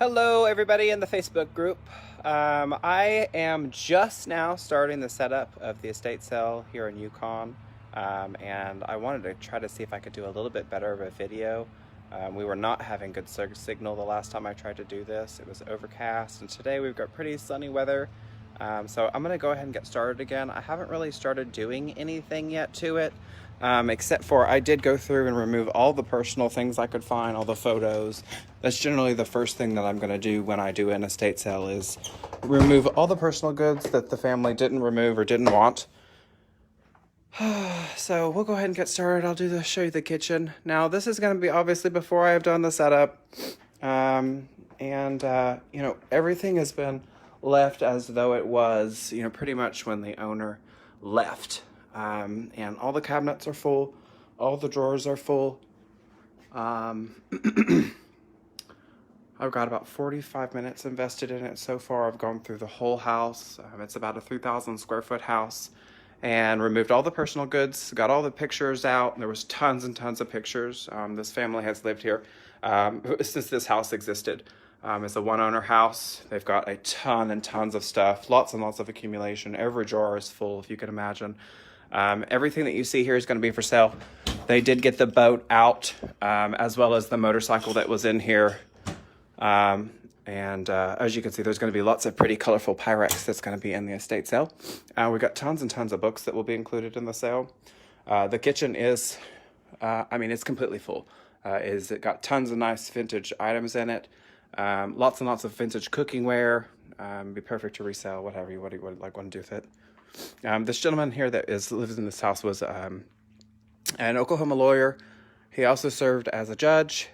Hello, everybody in the Facebook group. I am just now starting the setup of the estate sale here in Yukon, and I wanted to try to see if I could do a little bit better of a video. We were not having good signal the last time I tried to do this. It was overcast, and today we've got pretty sunny weather. So I'm going to go ahead and get started again. I haven't really started doing anything yet to it, except for I did go through and remove all the personal things I could find, all the photos. That's generally the first thing that I'm going to do when I do an estate sale is remove all the personal goods that the family didn't remove or didn't want. So we'll go ahead and get started. I'll show you the kitchen. Now this is going to be obviously before I have done the setup. Everything has been left as though it was, pretty much when the owner left. And all the cabinets are full. All the drawers are full. I've got about 45 minutes invested in it so far. I've gone through the whole house. It's about a 3,000 square foot house, and removed all the personal goods, got all the pictures out. There was tons and tons of pictures. This family has lived here since this house existed. It's a one-owner house. They've got a ton and tons of stuff, lots and lots of accumulation. Every drawer is full, if you can imagine. Everything that you see here is going to be for sale. They did get the boat out, as well as the motorcycle that was in here. As you can see, there's going to be lots of pretty colorful Pyrex that's going to be in the estate sale. We've got tons and tons of books that will be included in the sale. The kitchen is, it's completely full. It got tons of nice vintage items in it. Lots and lots of vintage cookware. Be perfect to resell, whatever you would want to do with it. This gentleman here that lives in this house was an Oklahoma lawyer. He also served as a judge,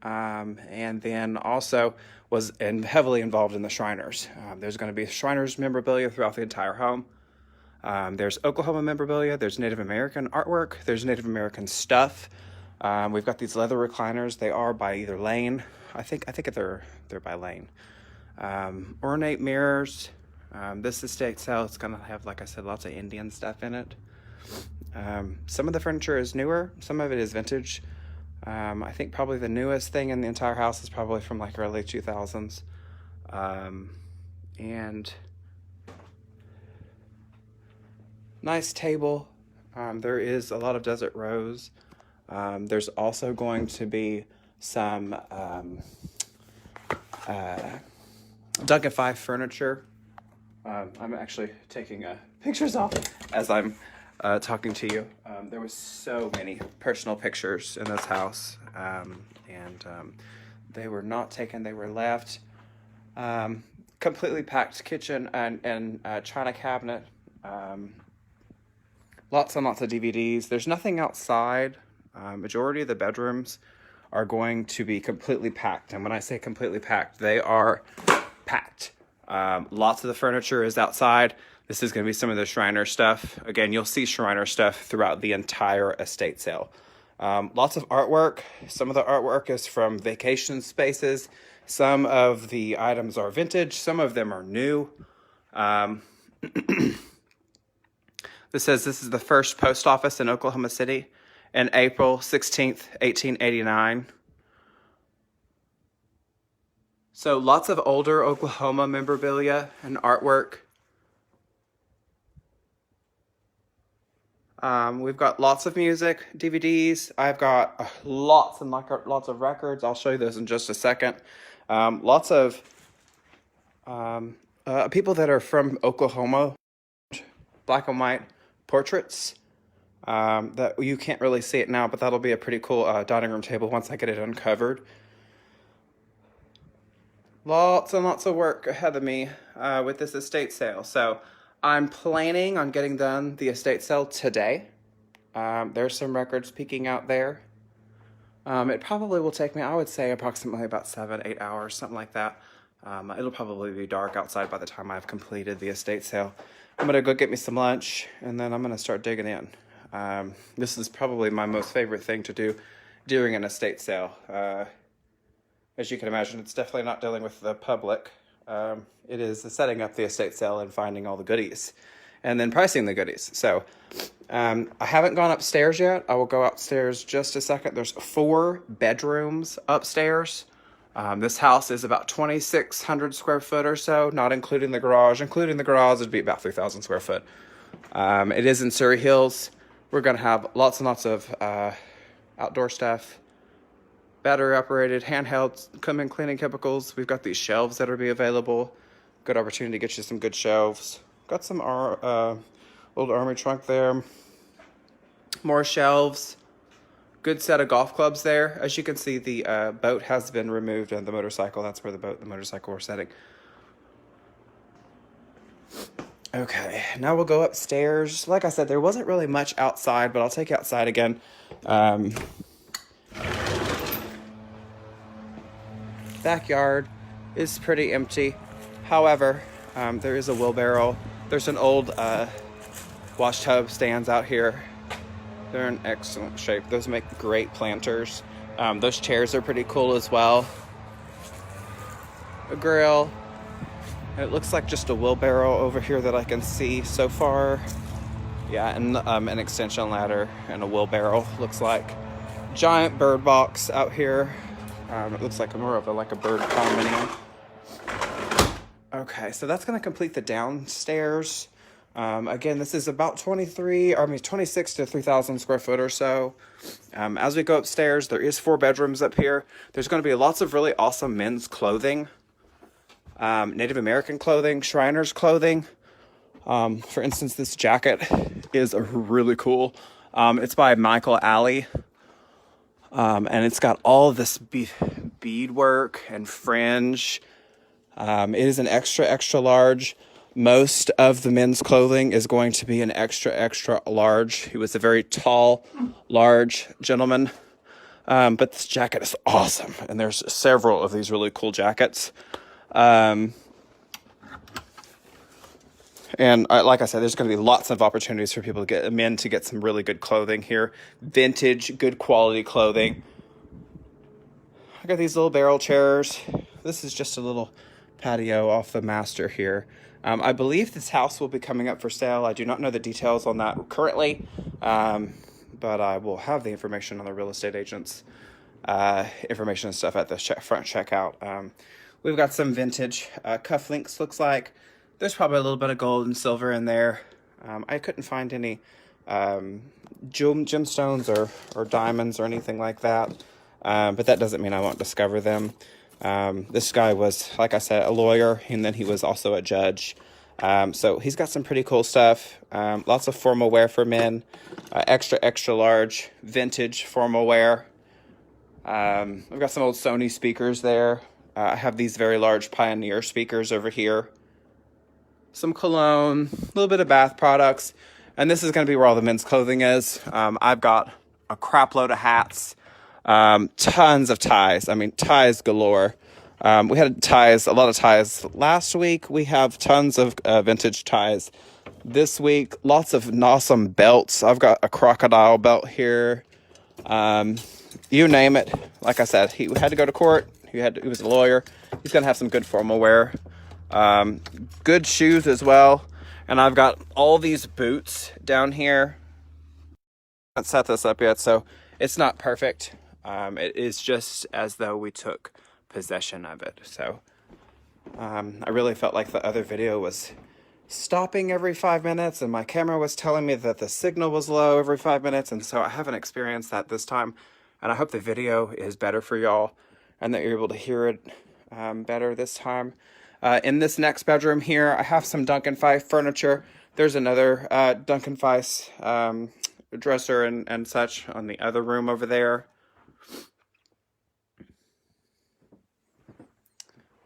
and then also was heavily involved in the Shriners. There's going to be Shriners memorabilia throughout the entire home. There's Oklahoma memorabilia. There's Native American artwork. There's Native American stuff. We've got these leather recliners. They are by either Lane. I think they're by Lane. Ornate mirrors. This estate sale is going to have, like I said, lots of Indian stuff in it. Some of the furniture is newer. Some of it is vintage. I think probably the newest thing in the entire house is probably from like early 2000s. And nice table. There is a lot of desert rose. There's also going to be some Duncan 5 furniture. I'm actually taking pictures off as I'm talking to you. There was so many personal pictures in this house, and they were not taken, they were left. Completely packed kitchen and china cabinet. Lots and lots of DVDs. There's nothing outside. Majority of the bedrooms are going to be completely packed, and when I say completely packed, they are packed. Lots of the furniture is outside. This is going to be some of the Shriner stuff. Again, you'll see Shriner stuff throughout the entire estate sale. Lots of artwork. Some of the artwork is from vacation spaces. Some of the items are vintage. Some of them are new. This says this is the first post office in Oklahoma City in April 16th, 1889. So lots of older Oklahoma memorabilia and artwork. We've got lots of music, DVDs. I've got lots of records. I'll show you those in just a second. Lots of people that are from Oklahoma, black and white portraits. That you can't really see it now, but that'll be a pretty cool dining room table once I get it uncovered. Lots and lots of work ahead of me with this estate sale. So I'm planning on getting done the estate sale today. There's some records peeking out there. It probably will take me, I would say, approximately about 7-8 hours, something like that. It'll probably be dark outside by the time I've completed the estate sale. I'm going to go get me some lunch, and then I'm going to start digging in. This is probably my most favorite thing to do during an estate sale. As you can imagine, it's definitely not dealing with the public. It is setting up the estate sale and finding all the goodies and then pricing the goodies. So I haven't gone upstairs yet. I will go upstairs just a second. There's 4 bedrooms upstairs. This house is about 2,600 square foot or so, not including the garage. Including the garage, it'd be about 3,000 square foot. It is in Surrey Hills. We're going to have lots and lots of outdoor stuff, battery operated, handheld, come-in cleaning chemicals. We've got these shelves that will be available. Good opportunity to get you some good shelves. Got some old army trunk there. More shelves. Good set of golf clubs there. As you can see, the boat has been removed and the motorcycle. That's where the motorcycle we're setting. Okay, now we'll go upstairs. Like I said, there wasn't really much outside, but I'll take you outside again. Backyard is pretty empty. However, there is a wheelbarrow. There's an old wash tub stands out here. They're in excellent shape. Those make great planters. Those chairs are pretty cool as well. A grill. It looks like just a wheelbarrow over here that I can see so far. Yeah, and an extension ladder and a wheelbarrow, looks like. Giant bird box out here. It looks like more of a bird condominium. Okay, so that's going to complete the downstairs. Again, this is about 26 to 3,000 square foot or so. As we go upstairs, there is 4 bedrooms up here. There's going to be lots of really awesome men's clothing. Native American clothing, Shriners clothing. For instance, this jacket is really cool. It's by Michael Alley. And it's got all of this beadwork and fringe. It is an extra large. Most of the men's clothing is going to be an extra large. He was a very tall, large gentleman. But this jacket is awesome. And there's several of these really cool jackets. And like I said, there's going to be lots of opportunities for people to get men to get some really good clothing here. Vintage, good quality clothing. I got these little barrel chairs. This is just a little patio off the master here. I believe this house will be coming up for sale. I do not know the details on that currently, but I will have the information on the real estate agents' information and stuff at the front checkout. We've got some vintage cufflinks, looks like. There's probably a little bit of gold and silver in there. I couldn't find any gemstones or diamonds or anything like that, but that doesn't mean I won't discover them. This guy was, like I said, a lawyer, and then he was also a judge. So he's got some pretty cool stuff. Lots of formal wear for men, extra large vintage formal wear. I've got some old Sony speakers there. I have these very large Pioneer speakers over here. Some cologne, a little bit of bath products. And this is going to be where all the men's clothing is. I've got a crap load of hats, tons of ties. I mean, ties galore. We had a lot of ties last week. We have tons of vintage ties this week. Lots of awesome belts. I've got a crocodile belt here. You name it. Like I said, he had to go to court. He was a lawyer. He's going to have some good formal wear. Good shoes as well. And I've got all these boots down here. I haven't set this up yet, so it's not perfect. It is just as though we took possession of it. So I really felt like the other video was stopping every 5 minutes, and my camera was telling me that the signal was low every 5 minutes, and so I haven't experienced that this time. And I hope the video is better for y'all and that you're able to hear it better this time. In this next bedroom here, I have some Duncan Fife furniture. There's another Duncan Fife dresser and such on the other room over there.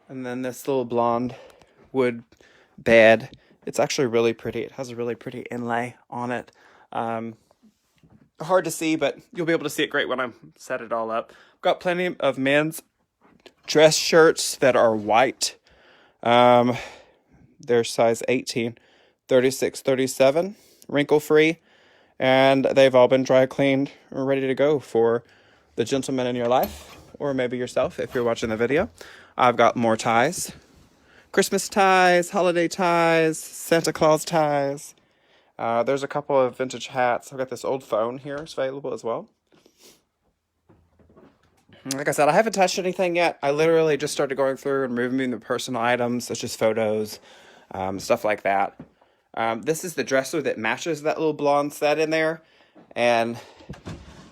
And then this little blonde wood bed. It's actually really pretty. It has a really pretty inlay on it. Hard to see, but you'll be able to see it great when I set it all up. I've got plenty of men's dress shirts that are white. They're size 18, 36, 37, wrinkle-free. And they've all been dry cleaned and ready to go for the gentleman in your life, or maybe yourself if you're watching the video. I've got more ties. Christmas ties, holiday ties, Santa Claus ties. There's a couple of vintage hats. I've got this old phone here. It's available as well. Like I said, I haven't touched anything yet. I literally just started going through and removing the personal items, such as photos, stuff like that. This is the dresser that matches that little blonde set in there. And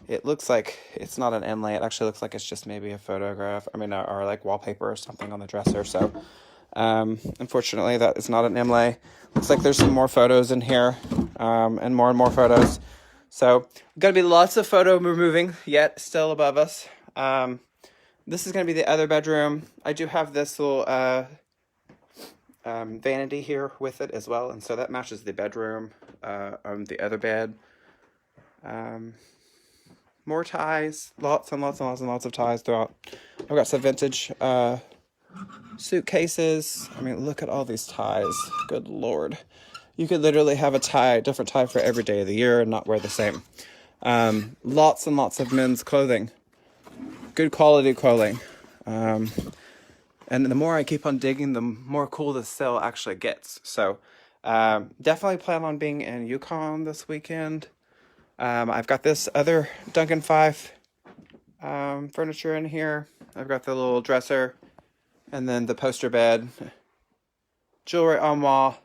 it looks like it's not an inlay. It actually looks like it's just maybe a photograph. I mean, or like wallpaper or something on the dresser. So, unfortunately, that is not an inlay. Looks like there's some more photos in here, and more photos. So, going to be lots of photo removing yet still above us. This is going to be the other bedroom. I do have this little vanity here with it as well, and so that matches the bedroom on the other bed. More ties, lots and lots and lots and lots of ties throughout. I've got some vintage suitcases. I mean, look at all these ties. Good Lord. You could literally have a different tie for every day of the year and not wear the same. Lots and lots of men's clothing. Good quality clothing. And the more I keep on digging, the more cool the sale actually gets. So definitely plan on being in Yukon this weekend. I've got this other Duncan 5 furniture in here. I've got the little dresser and then the poster bed, jewelry armoire,